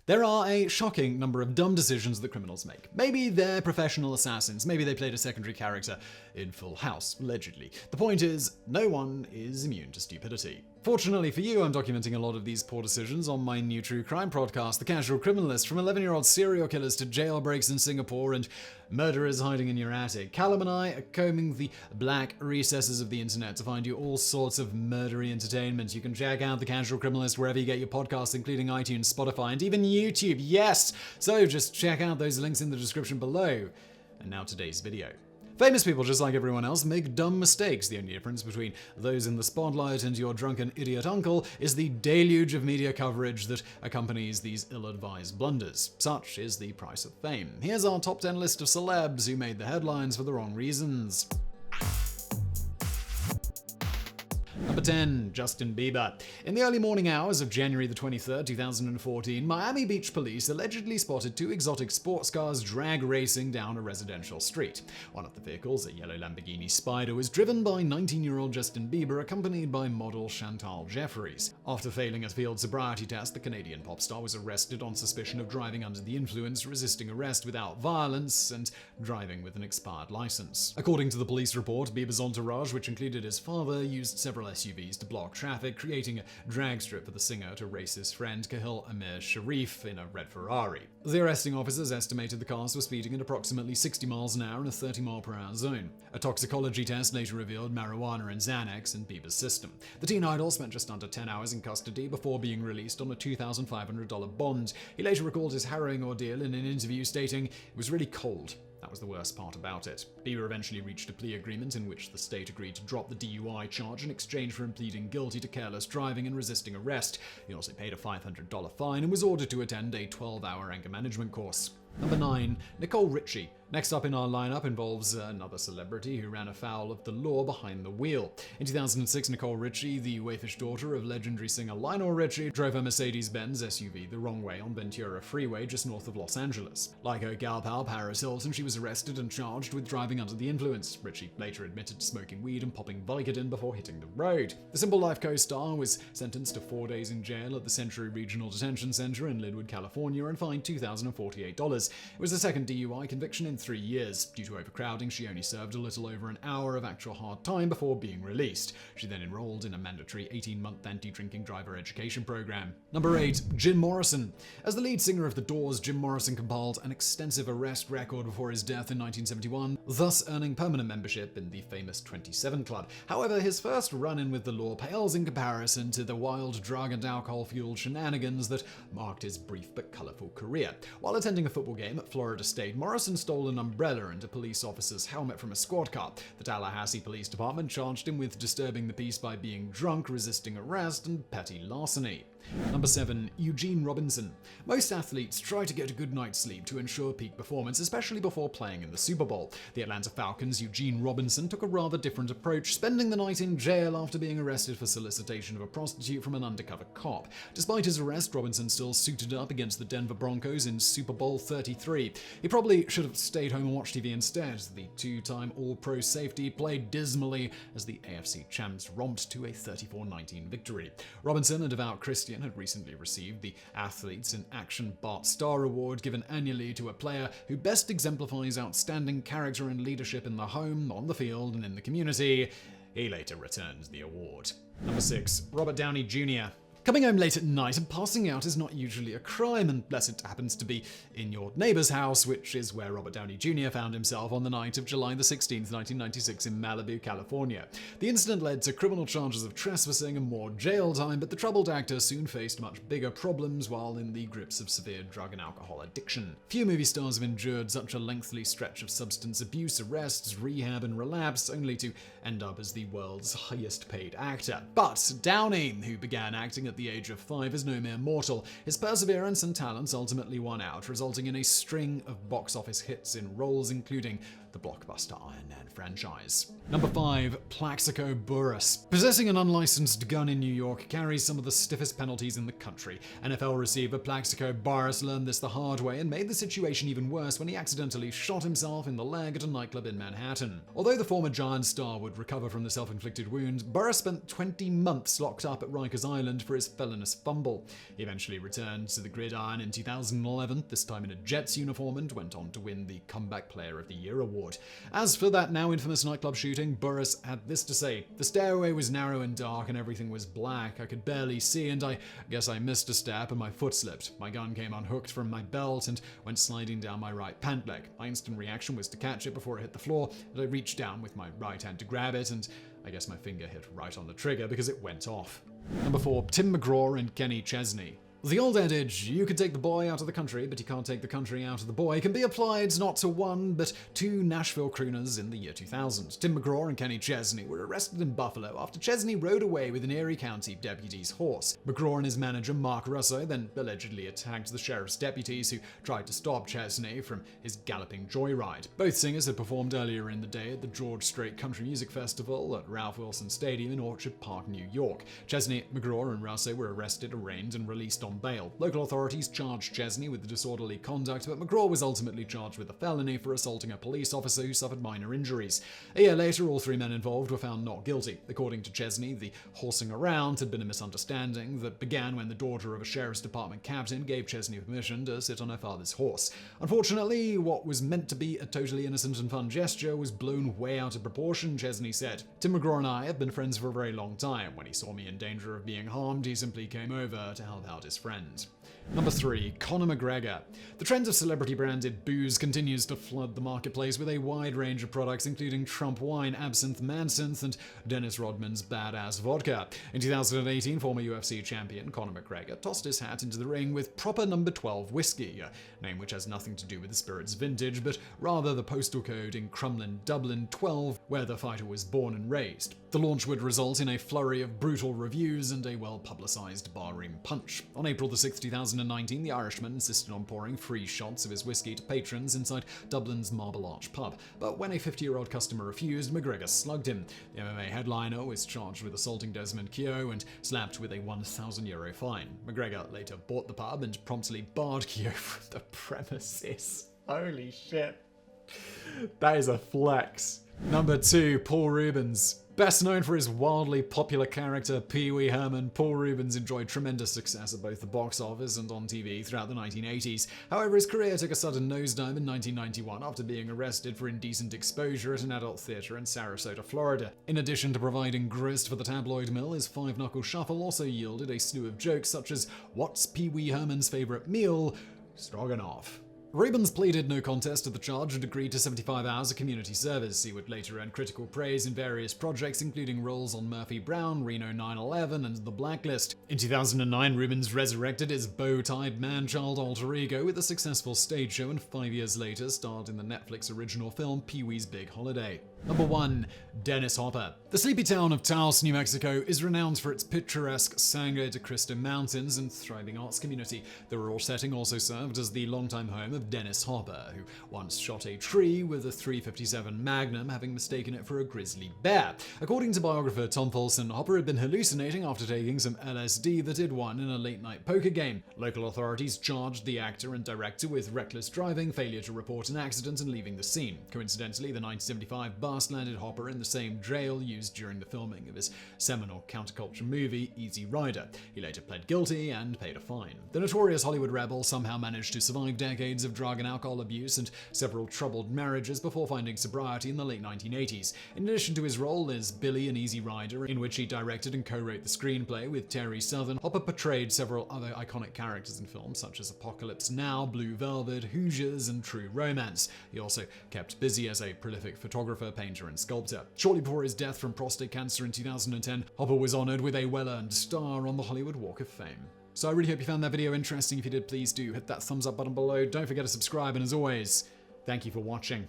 There are a shocking number of dumb decisions that criminals make. Maybe they're professional assassins, maybe they played a secondary character in Full House, allegedly. The point is, no one is immune to stupidity. Fortunately for you, I'm documenting a lot of these poor decisions on my new true crime podcast, The Casual Criminalist, from 11-year-old serial killers to jailbreaks in Singapore and murderers hiding in your attic. Callum and I are combing the black recesses of the internet to find you all sorts of murdery entertainment. You can check out The Casual Criminalist wherever you get your podcasts, including iTunes, Spotify, and even YouTube. Yes! So just check out those links in the description below. And now today's video. Famous people, just like everyone else, make dumb mistakes. The only difference between those in the spotlight and your drunken idiot uncle is the deluge of media coverage that accompanies these ill-advised blunders. Such is the price of fame. Here's our top 10 list of celebs who made the headlines for the wrong reasons. Number 10. Justin Bieber. In the early morning hours of January the 23rd, 2014, Miami Beach police allegedly spotted two exotic sports cars drag racing down a residential street. One of the vehicles, a yellow Lamborghini Spider, was driven by 19-year-old Justin Bieber, accompanied by model Chantal Jeffries. After failing a field sobriety test, the Canadian pop star was arrested on suspicion of driving under the influence, resisting arrest without violence, and driving with an expired license. According to the police report, Bieber's entourage, which included his father, used several SUVs to block traffic, creating a drag strip for the singer to race his friend Kahil Amir Sharif in a red Ferrari. The arresting officers estimated the cars were speeding at approximately 60 miles an hour in a 30-mile-per-hour zone. A toxicology test later revealed marijuana and Xanax in Bieber's system. The teen idol spent just under 10 hours in custody before being released on a $2,500 bond. He later recalled his harrowing ordeal in an interview, stating, "It was really cold. That was the worst part about it." Bieber eventually reached a plea agreement in which the state agreed to drop the DUI charge in exchange for him pleading guilty to careless driving and resisting arrest. He also paid a $500 fine and was ordered to attend a 12-hour anger management course. Number 9. Nicole Richie. Next up in our lineup involves another celebrity who ran afoul of the law behind the wheel. In 2006, Nicole Richie, the waifish daughter of legendary singer Lionel Richie, drove a Mercedes-Benz SUV the wrong way on Ventura Freeway just north of Los Angeles. Like her gal pal Paris Hilton, she was arrested and charged with driving under the influence. Richie later admitted to smoking weed and popping Vicodin before hitting the road. The Simple Life co-star was sentenced to 4 days in jail at the Century Regional Detention Center in Linwood, California, and fined $2,048. It was the second DUI conviction in 3 years. Due to overcrowding, she only served a little over an hour of actual hard time before being released. She then enrolled in a mandatory 18-month anti-drinking driver education program. Number 8. Jim Morrison. As the lead singer of The Doors, Jim Morrison compiled an extensive arrest record before his death in 1971, thus earning permanent membership in the famous 27 Club. However, his first run-in with the law pales in comparison to the wild drug and alcohol-fueled shenanigans that marked his brief but colorful career. While attending a football game at Florida State, Morrison stole an umbrella and a police officer's helmet from a squad car. The Tallahassee Police Department charged him with disturbing the peace by being drunk, resisting arrest, and petty larceny. Number 7. Eugene Robinson. Most athletes try to get a good night's sleep to ensure peak performance, especially before playing in the Super Bowl. The Atlanta Falcons' Eugene Robinson took a rather different approach, spending the night in jail after being arrested for solicitation of a prostitute from an undercover cop. Despite his arrest, Robinson still suited up against the Denver Broncos in Super Bowl 33. He probably should have stayed home and watched TV instead. The two-time All-Pro safety played dismally as the AFC champs romped to a 34-19 victory. Robinson, a devout Christian, had recently received the Athletes in Action Bart Star Award, given annually to a player who best exemplifies outstanding character and leadership in the home, on the field, and in the community. He later returned the award. Number 6. Robert Downey Jr. Coming home late at night and passing out is not usually a crime unless it happens to be in your neighbor's house, which is where Robert Downey Jr. found himself on the night of July the 16th, 1996 in Malibu, California. The incident led to criminal charges of trespassing and more jail time, but the troubled actor soon faced much bigger problems while in the grips of severe drug and alcohol addiction. Few movie stars have endured such a lengthy stretch of substance abuse, arrests, rehab, and relapse, only to end up as the world's highest paid actor. But Downey, who began acting at the age of 5, is no mere mortal. His perseverance and talents ultimately won out, resulting in a string of box office hits in roles including the blockbuster Iron Man franchise. Number 5. Plaxico Burress. Possessing an unlicensed gun in New York carries some of the stiffest penalties in the country. NFL receiver Plaxico Burress learned this the hard way and made the situation even worse when he accidentally shot himself in the leg at a nightclub in Manhattan. Although the former Giant star would recover from the self-inflicted wound, Burress spent 20 months locked up at Rikers Island for his his felonious fumble. He eventually returned to the gridiron in 2011, this time in a Jets uniform, and went on to win the Comeback Player of the Year award. As for that now infamous nightclub shooting, Burress had this to say: "The stairway was narrow and dark and everything was black. I could barely see, and I guess I missed a step and my foot slipped. My gun came unhooked from my belt and went sliding down my right pant leg. My instant reaction was to catch it before it hit the floor, and I reached down with my right hand to grab it, and I guess my finger hit right on the trigger because it went off." Number 4. Tim McGraw and Kenny Chesney. The old adage, "You can take the boy out of the country, but you can't take the country out of the boy," can be applied not to one, but two Nashville crooners in the year 2000. Tim McGraw and Kenny Chesney were arrested in Buffalo after Chesney rode away with an Erie County deputy's horse. McGraw and his manager, Mark Russo, then allegedly attacked the sheriff's deputies who tried to stop Chesney from his galloping joyride. Both singers had performed earlier in the day at the George Strait Country Music Festival at Ralph Wilson Stadium in Orchard Park, New York. Chesney, McGraw, and Russo were arrested, arraigned, and released on bail. Local authorities charged Chesney with disorderly conduct, but McGraw was ultimately charged with a felony for assaulting a police officer who suffered minor injuries. A year later, all three men involved were found not guilty. According to Chesney, the horsing around had been a misunderstanding that began when the daughter of a sheriff's department captain gave Chesney permission to sit on her father's horse. Unfortunately, what was meant to be a totally innocent and fun gesture was blown way out of proportion, Chesney said. "Tim McGraw and I have been friends for a very long time. When he saw me in danger of being harmed, he simply came over to help out his friend." Number 3. Conor McGregor. The trend of celebrity-branded booze continues to flood the marketplace with a wide range of products, including Trump wine, absinthe, Mansynth, and Dennis Rodman's badass vodka. In 2018, former UFC champion Conor McGregor tossed his hat into the ring with proper number 12 whiskey, a name which has nothing to do with the spirit's vintage, but rather the postal code in Crumlin, Dublin 12, where the fighter was born and raised. The launch would result in a flurry of brutal reviews and a well-publicized barroom punch. On April 6, 2019, the Irishman insisted on pouring free shots of his whiskey to patrons inside Dublin's Marble Arch pub, but when a 50-year-old customer refused, McGregor slugged him. The MMA headliner was charged with assaulting Desmond Keogh and slapped with a €1,000 fine. McGregor later bought the pub and promptly barred Keogh from the premises. Holy shit. That is a flex. Number 2. Paul Rubens. Best known for his wildly popular character Pee Wee Herman, Paul Rubens enjoyed tremendous success at both the box office and on TV throughout the 1980s. However, his career took a sudden nosedive in 1991 after being arrested for indecent exposure at an adult theater in Sarasota, Florida. In addition to providing grist for the tabloid mill, his five-knuckle shuffle also yielded a slew of jokes such as, "What's Pee Wee Herman's favorite meal? Stroganoff." Rubens pleaded no contest to the charge and agreed to 75 hours of community service. He would later earn critical praise in various projects, including roles on Murphy Brown, Reno 9/11, and The Blacklist. In 2009, Rubens resurrected his bow-tied man-child alter ego with a successful stage show, and 5 years later starred in the Netflix original film Pee-wee's Big Holiday. Number 1. Dennis Hopper. The sleepy town of Taos, New Mexico is renowned for its picturesque Sangre de Cristo Mountains and thriving arts community. The rural setting also served as the longtime home of Dennis Hopper, who once shot a tree with a .357 Magnum, having mistaken it for a grizzly bear. According to biographer Tom Paulson, Hopper had been hallucinating after taking some LSD that he'd won in a late-night poker game. Local authorities charged the actor and director with reckless driving, failure to report an accident, and leaving the scene. Coincidentally, the 1975 bus landed Hopper in the same jail used during the filming of his seminal counterculture movie Easy Rider. He later pled guilty and paid a fine. The notorious Hollywood rebel somehow managed to survive decades of drug and alcohol abuse and several troubled marriages before finding sobriety in the late 1980s. In addition to his role as Billy in Easy Rider, in which he directed and co-wrote the screenplay with Terry Southern, Hopper portrayed several other iconic characters in films such as Apocalypse Now, Blue Velvet, Hoosiers, and True Romance. He also kept busy as a prolific photographer, painter, and sculptor. Shortly before his death from prostate cancer in 2010, Hopper was honored with a well-earned star on the Hollywood Walk of Fame. So I really hope you found that video interesting. If you did, please do hit that thumbs up button below. Don't forget to subscribe, and as always, thank you for watching.